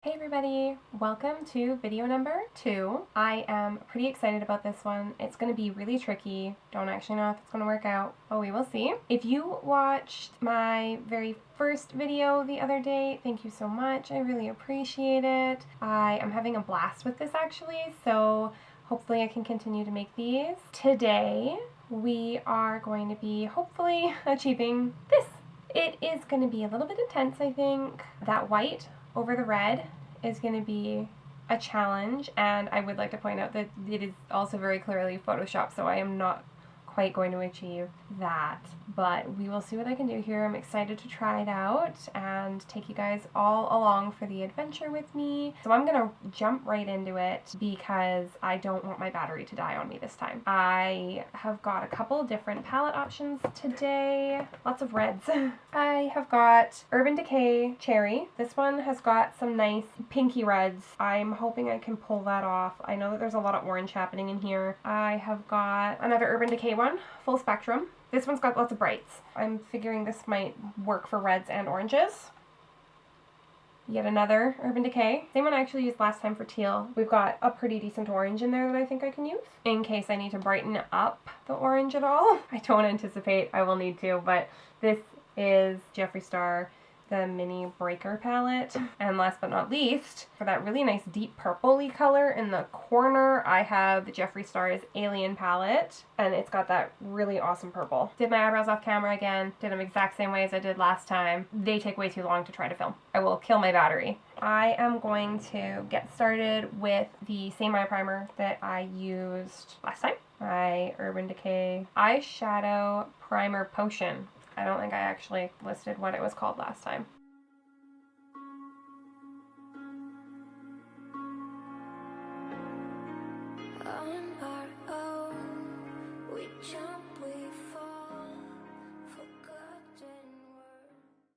Hey everybody, welcome to video number 2. I am pretty excited about this one. It's going to be really tricky. Don't actually know if it's going to work out, but we will see. If you watched my very first video the other day, thank you so much. I really appreciate it. I am having a blast with this actually, so hopefully I can continue to make these. Today we are going to be hopefully achieving this. It is going to be a little bit intense, I think. That white over the red is going to be a challenge, and I would like to point out that it is also very clearly Photoshopped, so I am not quite going to achieve that, but we will see what I can do here. I'm excited to try it out and take you guys all along for the adventure with me. So I'm gonna jump right into it because I don't want my battery to die on me this time. I have got a couple different palette options today, lots of reds. I have got Urban Decay Cherry. This one has got some nice pinky reds. I'm hoping I can pull that off. I know that there's a lot of orange happening in here. I have got another Urban Decay one, full spectrum. This one's got lots of brights. I'm figuring this might work for reds and oranges. Yet another Urban Decay. Same one I actually used last time for teal. We've got a pretty decent orange in there that I think I can use in case I need to brighten up the orange at all. I don't anticipate I will need to, but this is Jeffree Star, the mini breaker palette. And last but not least, for that really nice deep purpley color in the corner, I have the Jeffree Star's Alien palette, and it's got that really awesome purple. Did my eyebrows off camera again, did them exact same way as I did last time. They take way too long to try to film. I will kill my battery. I am going to get started with the same eye primer that I used last time. My Urban Decay Eyeshadow Primer Potion. I don't think I actually listed what it was called last time.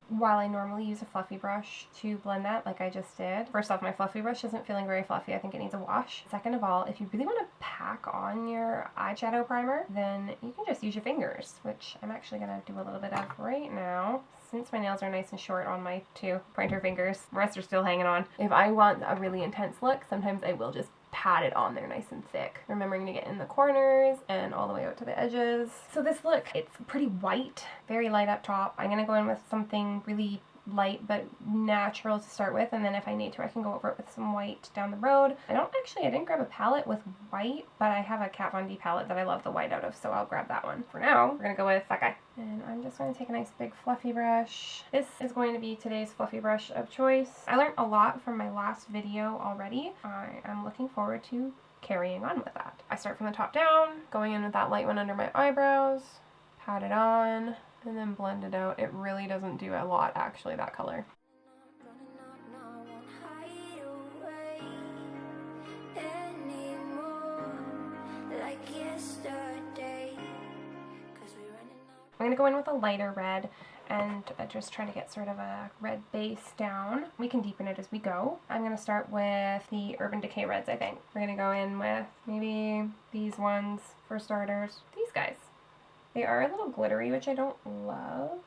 While I normally use a fluffy brush to blend that like I just did, first off, my fluffy brush isn't feeling very fluffy. I think it needs a wash. Second of all, if you really want to pack on your eyeshadow primer, then you can just use your fingers, which I'm actually going to do a little bit of right now. Since my nails are nice and short on my 2 pointer fingers, the rest are still hanging on. If I want a really intense look, sometimes I will just pat it on there nice and thick, remembering to get in the corners and all the way out to the edges. So this look, it's pretty white, very light up top. I'm gonna go in with something really light but natural to start with, and then if I need to I can go over it with some white down the road. I didn't grab a palette with white, but I have a Kat Von D palette that I love the white out of, so I'll grab that one. For now, we're gonna go with that guy. And I'm just going to take a nice big fluffy brush. This is going to be today's fluffy brush of choice. I learned a lot from my last video already. I am looking forward to carrying on with that. I start from the top down, going in with that light one under my eyebrows, pat it on, and then blend it out. It really doesn't do a lot, actually, that color. I'm going to go in with a lighter red and just try to get sort of a red base down. We can deepen it as we go. I'm going to start with the Urban Decay reds, I think. We're going to go in with maybe these ones for starters. These guys. They are a little glittery, which I don't love.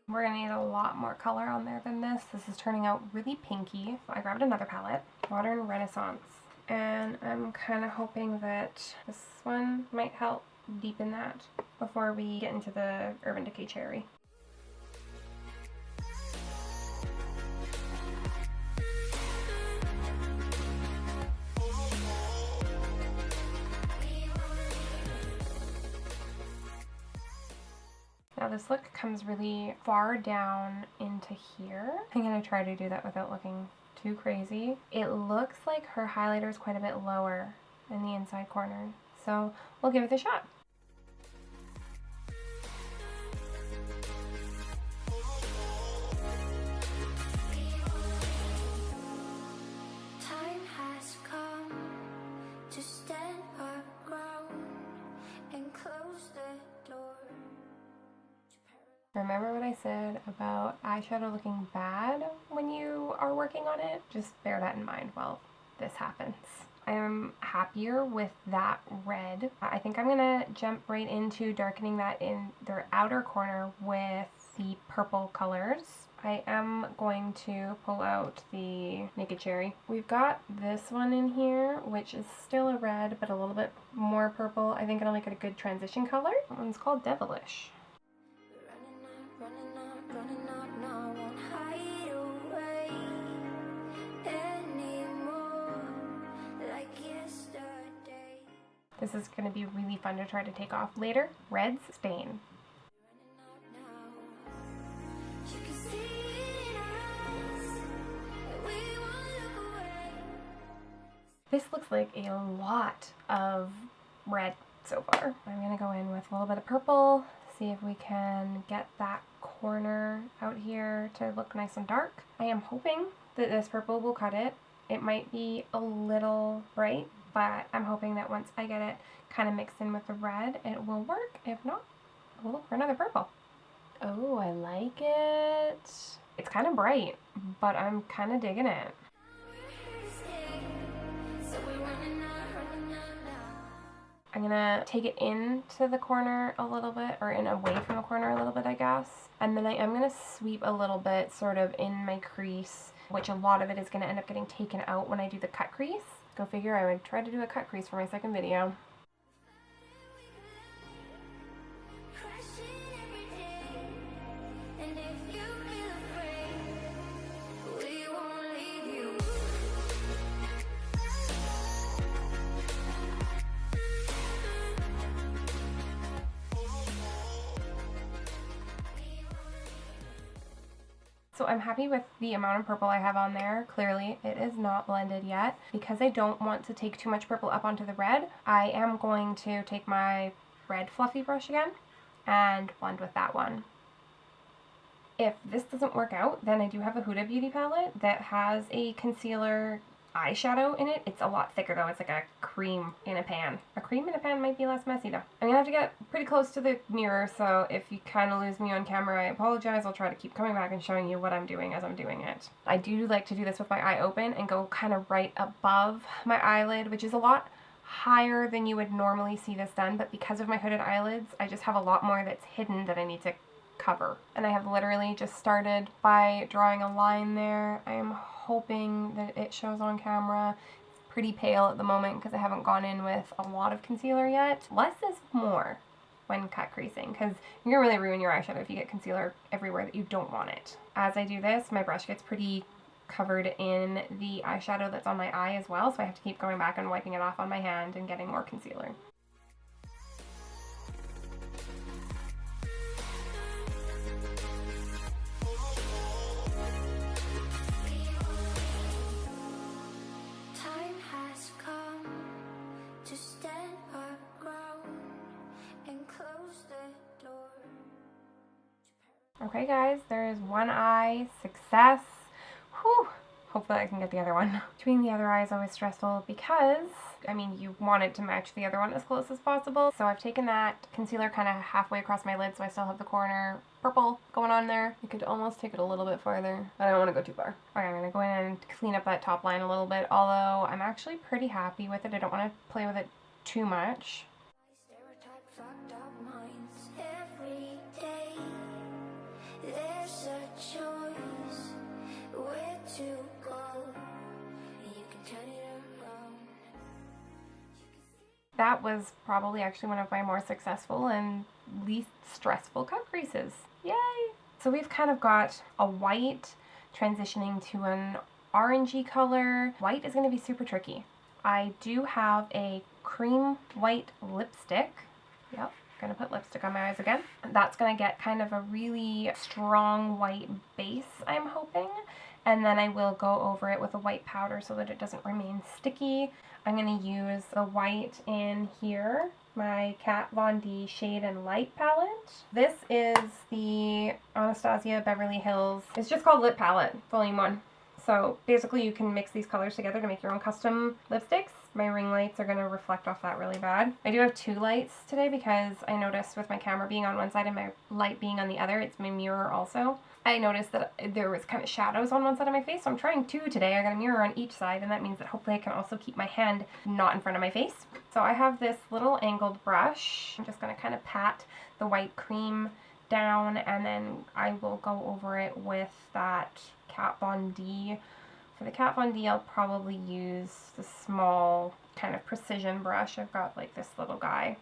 We're going to need a lot more color on there than this. This is turning out really pinky. I grabbed another palette, Modern Renaissance, and I'm kind of hoping that this one might help deepen that before we get into the Urban Decay Cherry. Now this look comes really far down into here. I'm going to try to do that without looking too crazy. It looks like her highlighter is quite a bit lower in the inside corner, so we'll give it a shot. Remember what I said about eyeshadow looking bad when you are working on it? Just bear that in mind while this happens. I'm happier with that red. I think I'm gonna jump right into darkening that in their outer corner with the purple colors. I am going to pull out the Naked Cherry. We've got this one in here, which is still a red, but a little bit more purple. I think it'll make it a good transition color. That one's called Devilish. This is going to be really fun to try to take off later. Reds, Spain. This looks like a lot of red so far. I'm going to go in with a little bit of purple, see if we can get that corner out here to look nice and dark. I am hoping that this purple will cut it. It might be a little bright, but I'm hoping that once I get it kind of mixed in with the red, it will work. If not, we'll look for another purple. Oh, I like it. It's kind of bright, but I'm kind of digging it. I'm gonna take it into the corner a little bit, or in away from the corner a little bit, I guess. And then I am gonna sweep a little bit sort of in my crease, which a lot of it is gonna end up getting taken out when I do the cut crease. Go figure, I would try to do a cut crease for my second video. So I'm happy with the amount of purple I have on there. Clearly it is not blended yet. Because I don't want to take too much purple up onto the red, I am going to take my red fluffy brush again and blend with that one. If this doesn't work out, then I do have a Huda Beauty palette that has a concealer eyeshadow in it. It's a lot thicker though. It's like a cream in a pan. A cream in a pan might be less messy though. I'm gonna have to get pretty close to the mirror, so if you kind of lose me on camera, I apologize. I'll try to keep coming back and showing you what I'm doing as I'm doing it. I do like to do this with my eye open and go kind of right above my eyelid, which is a lot higher than you would normally see this done, but because of my hooded eyelids, I just have a lot more that's hidden that I need to cover. And I have literally just started by drawing a line there. I am hoping that it shows on camera. It's pretty pale at the moment because I haven't gone in with a lot of concealer yet. Less is more when cut creasing, because you're gonna really ruin your eyeshadow if you get concealer everywhere that you don't want it. As I do this, my brush gets pretty covered in the eyeshadow that's on my eye as well, so I have to keep going back and wiping it off on my hand and getting more concealer. Okay guys, there is one eye success. Whew. Hopefully I can get the other one. Doing the other eye is always stressful because, I mean, you want it to match the other one as close as possible. So I've taken that concealer kind of halfway across my lid, so I still have the corner purple going on there. You could almost take it a little bit farther. I don't want to go too far. Okay, I'm going to go in and clean up that top line a little bit, although I'm actually pretty happy with it. I don't want to play with it too much. That was probably actually one of my more successful and least stressful cut creases. Yay! So we've kind of got a white transitioning to an orangey color. White is going to be super tricky. I do have a cream white lipstick. Yep, gonna put lipstick on my eyes again. That's gonna get kind of a really strong white base, I'm hoping. And then I will go over it with a white powder so that it doesn't remain sticky. I'm going to use the white in here, my Kat Von D Shade and Light palette. This is the Anastasia Beverly Hills. It's just called Lip Palette, Volume 1. So basically you can mix these colors together to make your own custom lipsticks. My ring lights are going to reflect off that really bad. I do have two lights today because I noticed with my camera being on one side and my light being on the other, it's my mirror also. I noticed that there was kind of shadows on one side of my face, so I'm trying two today. I got a mirror on each side, and that means that hopefully I can also keep my hand not in front of my face. So I have this little angled brush. I'm just going to kind of pat the white cream down, and then I will go over it with that Kat Von D. For the Kat Von D, I'll probably use the small kind of precision brush. I've got like this little guy.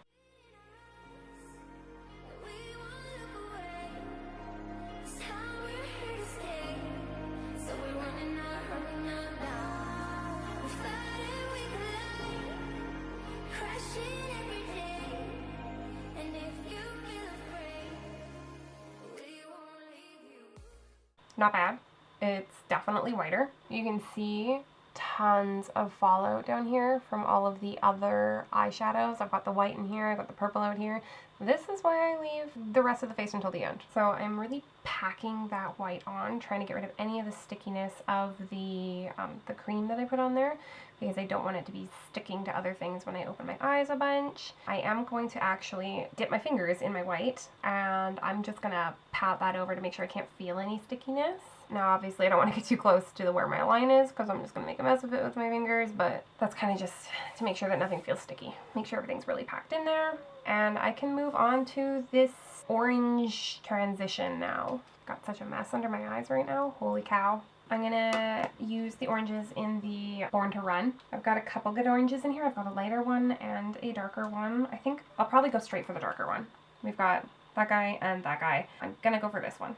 Not bad. It's definitely whiter. You can see tons of fallout down here from all of the other eyeshadows. I've got the white in here, I've got the purple out here. This is why I leave the rest of the face until the end. So I'm really packing that white on, trying to get rid of any of the stickiness of the cream that I put on there, because I don't want it to be sticking to other things when I open my eyes a bunch. I am going to actually dip my fingers in my white, and I'm just gonna pat that over to make sure I can't feel any stickiness. Now obviously I don't want to get too close to where my line is because I'm just going to make a mess of it with my fingers, but that's kind of just to make sure that nothing feels sticky. Make sure everything's really packed in there, and I can move on to this orange transition now. Got such a mess under my eyes right now, holy cow. I'm going to use the oranges in the Born to Run. I've got a couple good oranges in here. I've got a lighter one and a darker one. I think I'll probably go straight for the darker one. We've got that guy and that guy. I'm going to go for this one.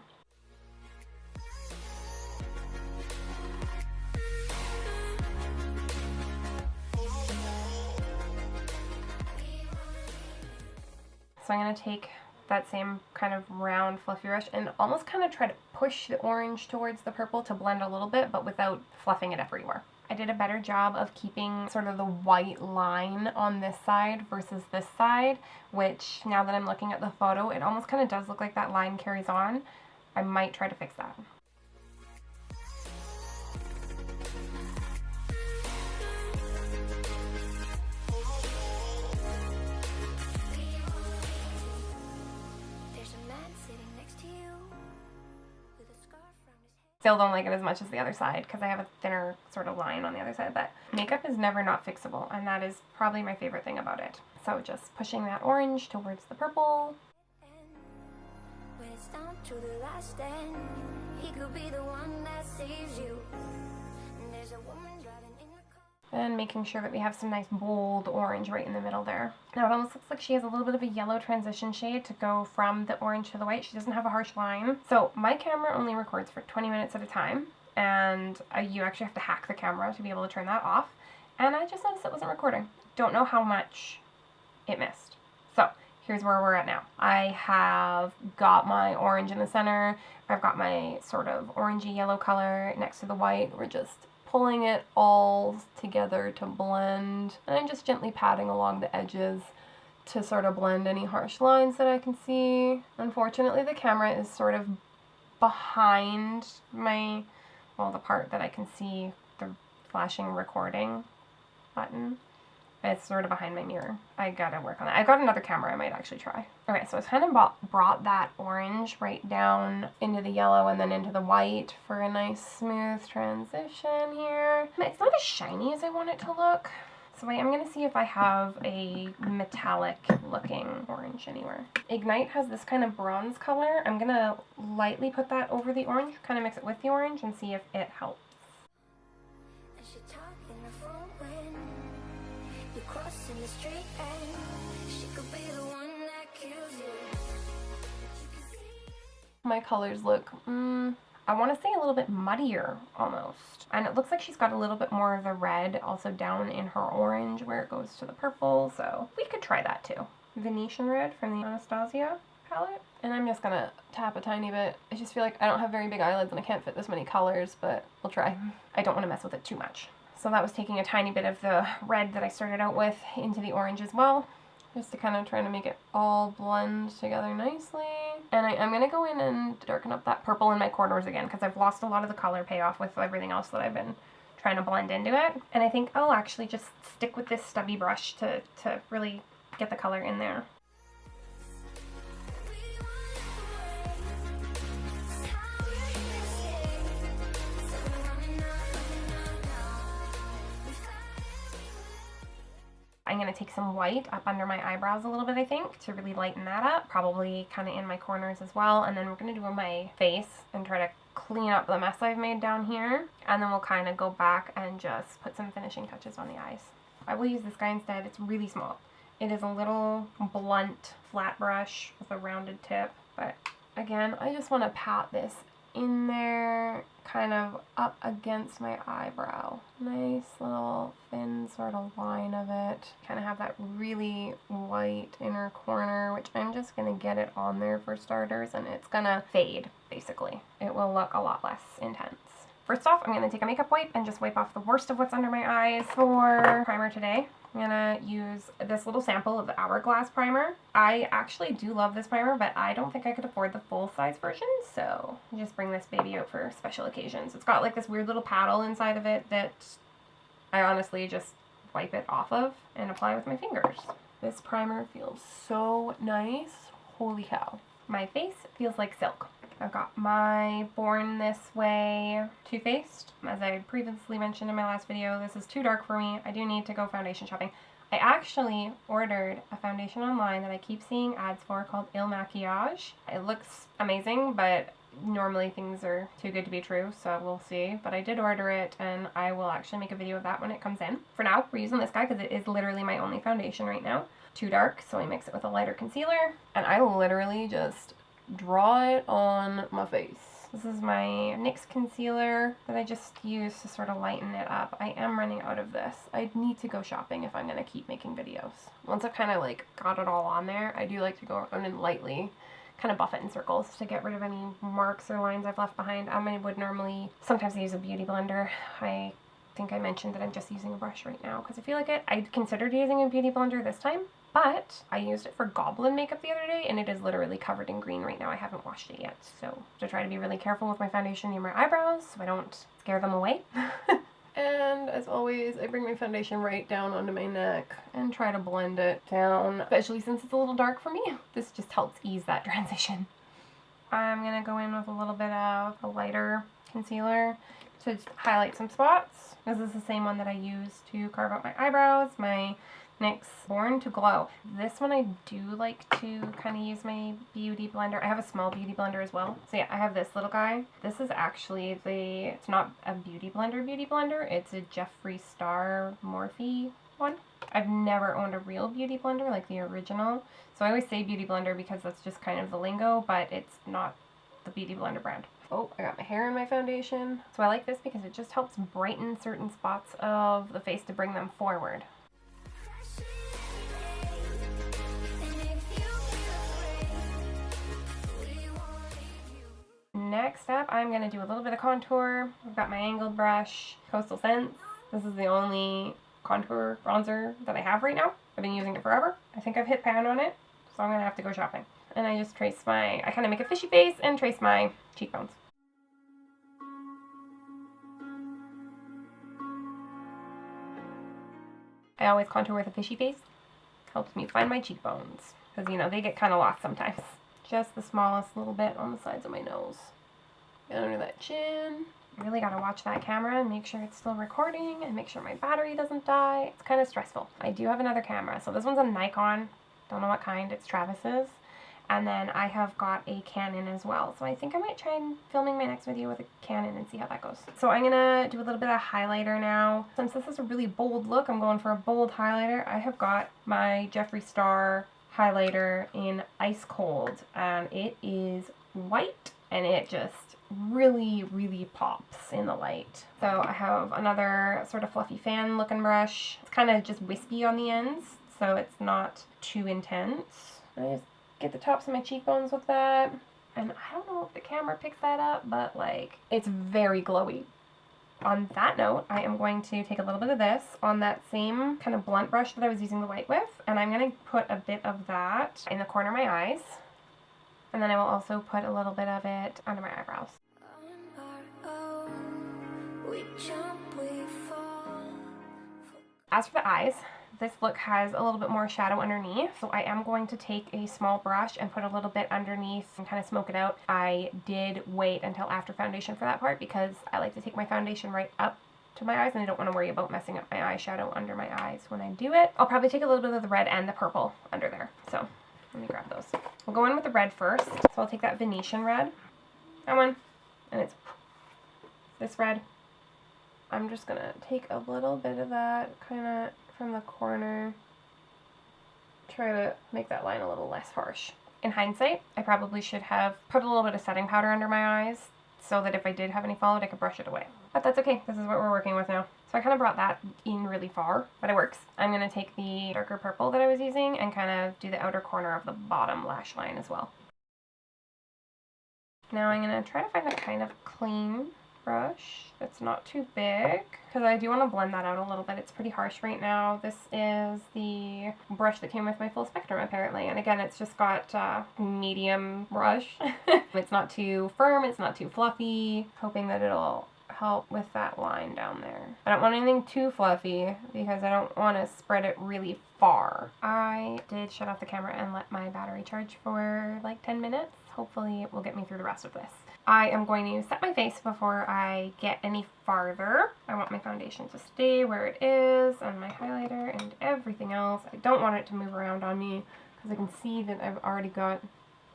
So I'm going to take that same kind of round fluffy brush and almost kind of try to push the orange towards the purple to blend a little bit, but without fluffing it everywhere. I did a better job of keeping sort of the white line on this side versus this side, which now that I'm looking at the photo, it almost kind of does look like that line carries on. I might try to fix that. Still don't like it as much as the other side because I have a thinner sort of line on the other side, but makeup is never not fixable, and that is probably my favorite thing about it. So just pushing that orange towards the purple. When it's down to the last end, he could be the one that saves you. And there's a woman driving in the car. And making sure that we have some nice bold orange right in the middle there. Now it almost looks like she has a little bit of a yellow transition shade to go from the orange to the white. She doesn't have a harsh line. So my camera only records for 20 minutes at a time, and you actually have to hack the camera to be able to turn that off. And I just noticed it wasn't recording. Don't know how much it missed. So here's where we're at now. I have got my orange in the center. I've got my sort of orangey yellow color next to the white. We're just pulling it all together to blend, and I'm just gently patting along the edges to sort of blend any harsh lines that I can see. Unfortunately, the camera is sort of behind my, well, the part that I can see the flashing recording button. It's sort of behind my mirror. I gotta work on that. I've got another camera I might actually try. Okay, so I kind of brought that orange right down into the yellow and then into the white for a nice smooth transition here. It's not as shiny as I want it to look, so I am gonna see if I have a metallic looking orange anywhere. Ignite has this kind of bronze color. I'm gonna lightly put that over the orange, kind of mix it with the orange and see if it helps. Crossing the street and she could be the one that kills you. My colors look, I want to say a little bit muddier almost. And it looks like she's got a little bit more of the red also down in her orange where it goes to the purple, so we could try that too. Venetian Red from the Anastasia palette. And I'm just gonna tap a tiny bit. I just feel like I don't have very big eyelids and I can't fit this many colors, but we'll try. I don't want to mess with it too much. So that was taking a tiny bit of the red that I started out with into the orange as well, just to kind of try to make it all blend together nicely. And I am going to go in and darken up that purple in my corners again because I've lost a lot of the color payoff with everything else that I've been trying to blend into it. And I think I'll actually just stick with this stubby brush to really get the color in there. I'm going to take some white up under my eyebrows a little bit, I think, to really lighten that up. Probably kind of in my corners as well. And then we're going to do my face and try to clean up the mess I've made down here. And then we'll kind of go back and just put some finishing touches on the eyes. I will use this guy instead. It's really small. It is a little blunt flat brush with a rounded tip. But again, I just want to pat this in there, kind of up against my eyebrow. Nice little thin sort of line of it. Kind of have that really white inner corner, which I'm just going to get it on there for starters, and it's going to fade, basically. It will look a lot less intense. First off, I'm going to take a makeup wipe and just wipe off the worst of what's under my eyes. For primer today, I'm going to use this little sample of the Hourglass primer. I actually do love this primer, but I don't think I could afford the full-size version, so I just bring this baby out for special occasions. It's got like this weird little paddle inside of it that I honestly just wipe it off of and apply with my fingers. This primer feels so nice. Holy cow. My face feels like silk. I've got my Born This Way Too Faced. As I previously mentioned in my last video, this is too dark for me. I do need to go foundation shopping. I actually ordered a foundation online that I keep seeing ads for called Il Maquillage. It looks amazing, but normally things are too good to be true, so we'll see. But I did order it, and I will actually make a video of that when it comes in. For now, we're using this guy because it is literally my only foundation right now. Too dark, so I mix it with a lighter concealer, and I literally just draw it on my face. This is my NYX concealer that I just use to sort of lighten it up. I am running out of this. I need to go shopping if I'm going to keep making videos. Once I've kind of like got it all on there, I do like to go around and lightly kind of buff it in circles to get rid of any marks or lines I've left behind. I would normally, sometimes I use a beauty blender. I think I mentioned that I'm just using a brush right now because I feel like it. I considered using a beauty blender this time, but I used it for Goblin makeup the other day, and it is literally covered in green right now. I haven't washed it yet, so to try to be really careful with my foundation near my eyebrows so I don't scare them away. And as always, I bring my foundation right down onto my neck and try to blend it down, especially since it's a little dark for me. This just helps ease that transition. I'm going to go in with a little bit of a lighter concealer to highlight some spots. This is the same one that I use to carve out my eyebrows, my NYX Born to Glow. This one I do like to kind of use my beauty blender. I have a small beauty blender as well. So yeah, I have this little guy. This is actually it's not a beauty blender. It's a Jeffree Star Morphe one. I've never owned a real beauty blender like the original. So I always say beauty blender because that's just kind of the lingo, but it's not the beauty blender brand. Oh, I got my hair in my foundation. So I like this because it just helps brighten certain spots of the face to bring them forward. Next up, I'm going to do a little bit of contour. I've got my angled brush, Coastal Scents. This is the only contour bronzer that I have right now. I've been using it forever. I think I've hit pan on it, so I'm going to have to go shopping. And I just I kind of make a fishy face and trace my cheekbones. I always contour with a fishy face. Helps me find my cheekbones. Because, you know, they get kind of lost sometimes. Just the smallest little bit on the sides of my nose. And under that chin. I really gotta watch that camera and make sure it's still recording and make sure my battery doesn't die. It's kind of stressful. I do have another camera. So this one's a Nikon. Don't know what kind. It's Travis's. And then I have got a Canon as well. So I think I might try filming my next video with a Canon and see how that goes. So I'm gonna do a little bit of highlighter now. Since this is a really bold look, I'm going for a bold highlighter. I have got my Jeffree Star highlighter in Ice Cold, and it is white and it just really pops in the light. So I have another sort of fluffy fan looking brush. It's kind of just wispy on the ends, so it's not too intense. I just get the tops of my cheekbones with that, and I don't know if the camera picks that up, but like, it's very glowy. On that note, I am going to take a little bit of this on that same kind of blunt brush that I was using the white with, and I'm going to put a bit of that in the corner of my eyes. And then I will also put a little bit of it under my eyebrows. As for the eyes, this look has a little bit more shadow underneath, so I am going to take a small brush and put a little bit underneath and kind of smoke it out. I did wait until after foundation for that part because I like to take my foundation right up to my eyes and I don't want to worry about messing up my eyeshadow under my eyes when I do it. I'll probably take a little bit of the red and the purple under there, so let me grab those. We'll go in with the red first, so I'll take that Venetian red, that one, and it's this red. I'm just gonna take a little bit of that kind of from the corner, try to make that line a little less harsh. In hindsight, I probably should have put a little bit of setting powder under my eyes so that if I did have any fallout, I could brush it away. But that's okay, this is what we're working with now. So I kind of brought that in really far, but it works. I'm gonna take the darker purple that I was using and kind of do the outer corner of the bottom lash line as well. Now I'm gonna try to find a kind of clean brush that's not too big because I do want to blend that out a little bit. It's pretty harsh right now. This is the brush that came with my full spectrum apparently, and again it's just got medium brush. It's not too firm, it's not too fluffy, hoping that it'll help with that line down there. I don't want anything too fluffy because I don't want to spread it really far. I did shut off the camera and let my battery charge for like 10 minutes. Hopefully it will get me through the rest of this. I am going to set my face before I get any farther. I want my foundation to stay where it is and my highlighter and everything else. I don't want it to move around on me because I can see that I've already got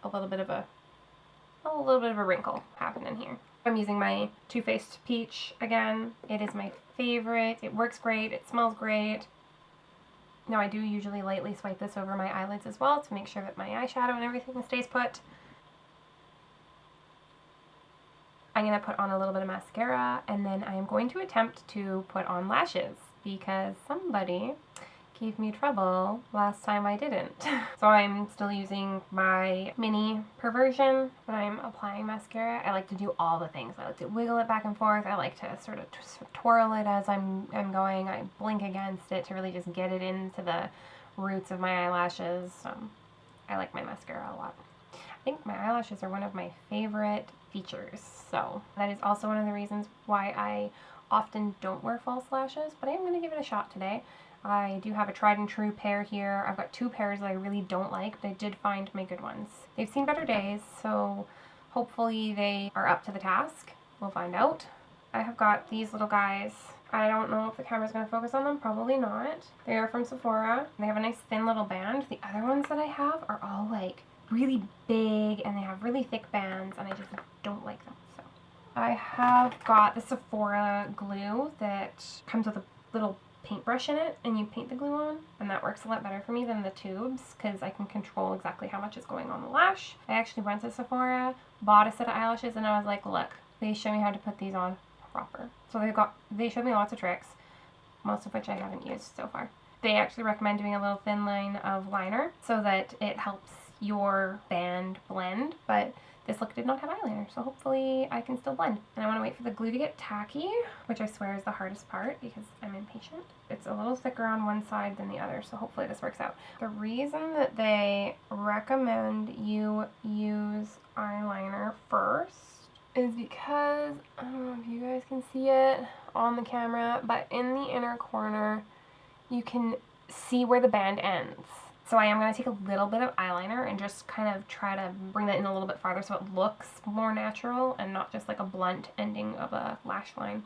a little bit of a wrinkle happening here. I'm using my Too Faced Peach again. It is my favorite. It works great. It smells great. Now I do usually lightly swipe this over my eyelids as well to make sure that my eyeshadow and everything stays put. I'm going to put on a little bit of mascara and then I am going to attempt to put on lashes because somebody gave me trouble last time I didn't. So I'm still using my mini perversion when I'm applying mascara. I like to do all the things. I like to wiggle it back and forth. I like to sort of twirl it as I'm going. I blink against it to really just get it into the roots of my eyelashes. I like my mascara a lot. I think my eyelashes are one of my favorite features, so that is also one of the reasons why I often don't wear false lashes, but I am going to give it a shot today. I do have a tried and true pair here. I've got two pairs that I really don't like, but I did find my good ones. They've seen better days, so hopefully they are up to the task. We'll find out. I have got these little guys. I don't know if the camera's going to focus on them, probably not. They are from Sephora. They have a nice thin little band. The other ones that I have are all like really big and they have really thick bands and I just don't like them. So I have got the Sephora glue that comes with a little paintbrush in it and you paint the glue on, and that works a lot better for me than the tubes because I can control exactly how much is going on the lash. I actually went to Sephora, bought a set of eyelashes, and I was like, look, please show me how to put these on proper. So they showed me lots of tricks, most of which I haven't used so far. They actually recommend doing a little thin line of liner so that it helps your band blend, but this look did not have eyeliner, so hopefully I can still blend. And I want to wait for the glue to get tacky, which I swear is the hardest part because I'm impatient. It's a little thicker on one side than the other, so hopefully this works out. The reason that they recommend you use eyeliner first is because, I don't know if you guys can see it on the camera, but in the inner corner you can see where the band ends. So I am going to take a little bit of eyeliner and just kind of try to bring that in a little bit farther so it looks more natural and not just like a blunt ending of a lash line.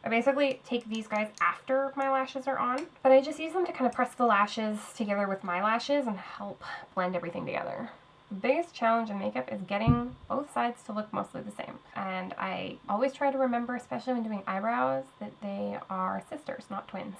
I basically take these guys after my lashes are on, but I just use them to kind of press the lashes together with my lashes and help blend everything together. The biggest challenge in makeup is getting both sides to look mostly the same. And I always try to remember, especially when doing eyebrows, that they are sisters, not twins.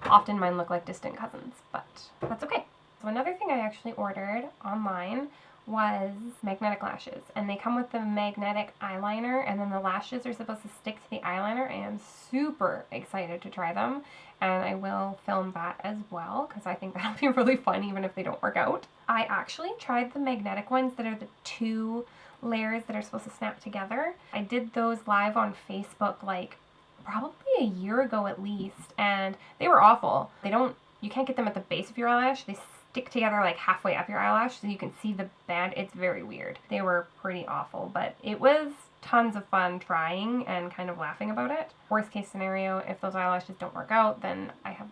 Often mine look like distant cousins, but that's okay. So another thing I actually ordered online was magnetic lashes, and they come with the magnetic eyeliner, and then the lashes are supposed to stick to the eyeliner. I am super excited to try them, and I will film that as well because I think that'll be really fun even if they don't work out. I actually tried the magnetic ones that are the two layers that are supposed to snap together. I did those live on Facebook like probably a year ago at least, and they were awful. You can't get them at the base of your eyelash. stick together like halfway up your eyelash so you can see the band. It's very weird. They were pretty awful, but it was tons of fun trying and kind of laughing about it. Worst case scenario, if those eyelashes don't work out, then I have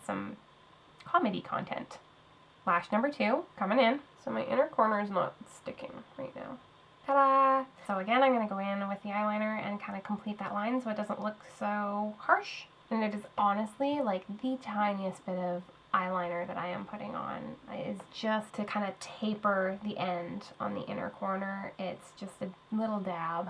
some comedy content. Lash number 2 coming in. So my inner corner is not sticking right now. Ta-da! So again, I'm going to go in with the eyeliner and kind of complete that line so it doesn't look so harsh. And it is honestly like the tiniest bit of eyeliner that I am putting on. Is just to kind of taper the end on the inner corner. It's just a little dab.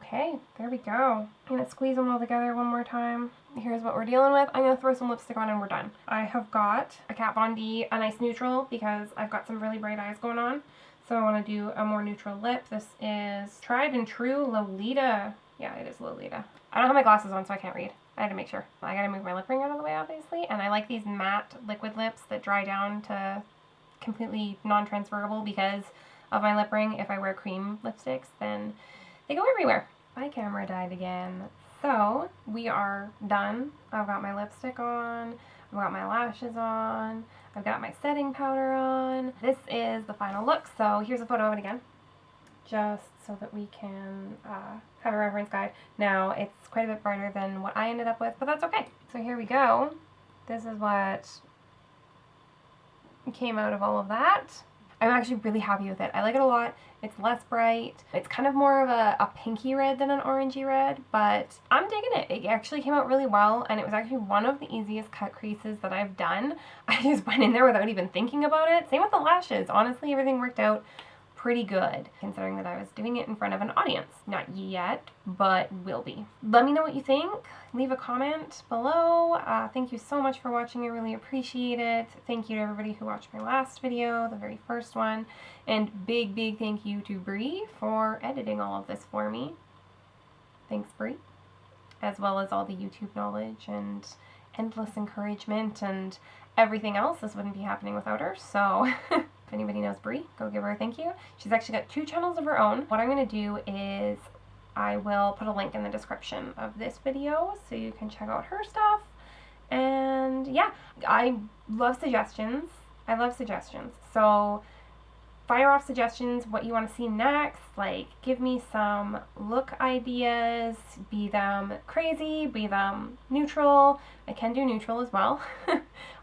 Okay, there we go. I'm going to squeeze them all together one more time. Here's what we're dealing with. I'm going to throw some lipstick on and we're done. I have got a Kat Von D, a nice neutral, because I've got some really bright eyes going on. So I want to do a more neutral lip. This is Tried and True Lolita. Yeah, it is Lolita. I don't have my glasses on, so I can't read. I had to make sure. I gotta move my lip ring out of the way, obviously. And I like these matte liquid lips that dry down to completely non-transferable because of my lip ring. If I wear cream lipsticks, then they go everywhere. My camera died again. So we are done. I've got my lipstick on. I've got my lashes on. I've got my setting powder on. This is the final look. So here's a photo of it again, just so that we can have a reference guide. Now, it's quite a bit brighter than what I ended up with, but that's okay. So here we go. This is what came out of all of that. I'm actually really happy with it. I like it a lot. It's less bright. It's kind of more of a pinky red than an orangey red, but I'm digging it. It actually came out really well, and it was actually one of the easiest cut creases that I've done. I just went in there without even thinking about it. Same with the lashes. Honestly, everything worked out pretty good, considering that I was doing it in front of an audience. Not yet, but will be. Let me know what you think. Leave a comment below. Thank you so much for watching. I really appreciate it. Thank you to everybody who watched my last video, the very first one. And big, big thank you to Brie for editing all of this for me. Thanks, Brie. As well as all the YouTube knowledge and endless encouragement and everything else. This wouldn't be happening without her, so if anybody knows Brie, go give her a thank you. She's actually got 2 channels of her own. What I'm going to do is I will put a link in the description of this video so you can check out her stuff. And yeah, I love suggestions. I love suggestions. So fire off suggestions, what you want to see next. Like, give me some look ideas, be them crazy, be them neutral. I can do neutral as well.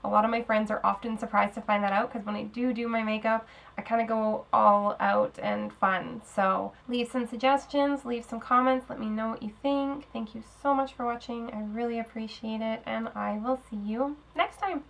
A lot of my friends are often surprised to find that out because when I do my makeup, I kind of go all out and fun. So leave some suggestions, leave some comments, let me know what you think. Thank you so much for watching. I really appreciate it, and I will see you next time.